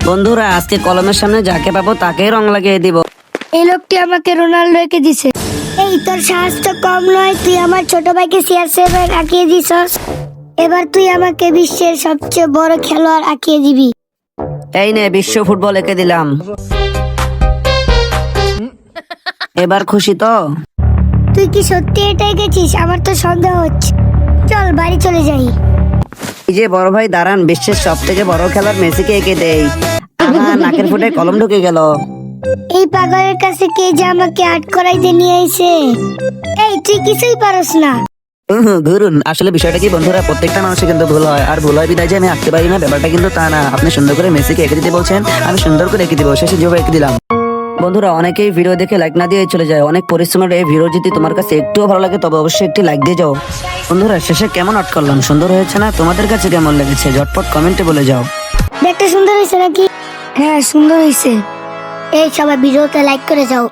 বন্ধুরা আজকে কলমের সামনে যাকে পাবো তাকেই রং লাগিয়ে দিব। এই লোকটি আমাকে রোনাল্ডো এঁকে দিছে। এই তোর সাহস তো কম নয়, তুই আমার ছোট ভাইকে CR7 আঁকিয়ে দিছস। এবার তুই আমাকে বিশ্বের সবচেয়ে বড় খেলোয়াড় আঁকিয়ে দিবি। এই নে বিশ্ব ফুটবল এঁকে দিলাম। এবার খুশি তো? তুই কি সত্যি এটা এঁকেছিস? আমার তো সন্দেহ হচ্ছে। চল বাড়ি চলে যাই। এই যে বড় ভাই দাঁড়ান, বিশ্বের সব থেকে বড় খেলোয়াড় মেসিকে এঁকে দেই। আমার নাকের ফুটে কলম ঢুকে গেল। এই পাগলের কাছে কে যে আমাকে আর্ট করাইতে নিয়ে আইছে। এই তুই কিছুই পারস না। ঘুরুন, আসলে বিষয়টা কি বন্ধুরা, প্রত্যেকটা মানুষের কিন্তু ভুল হয়, আর ভুল হয় বিদায় যে আমি আঁকতে পারি না ব্যাপারটা কিন্তু তা না। আপনি সুন্দর করে মেসিকে এঁকে দিতে বলছেন, আমি সুন্দর করে এঁকে দিব, শেষে যেভাবে এঁকে দিলাম। বন্ধুরা অনেকেই ভিডিও দেখে লাইক না দিয়ে চলে যায়। অনেক পরিশ্রমের এই ভিডিও যদি তোমার কাছে একটুও ভালো লাগে তবে অবশ্যই একটি লাইক দিয়ে যাও। বন্ধুরা শেষে কেমন আর্ট করলাম, সুন্দর হয়েছে না? তোমাদের কাছে কেমন লেগেছে ঝটপট কমেন্টে বলে যাও। দেখতে সুন্দর হয়েছে নাকি? হ্যাঁ সুন্দর হয়েছে। এই সবাই ভিডিওতে লাইক করে যাও।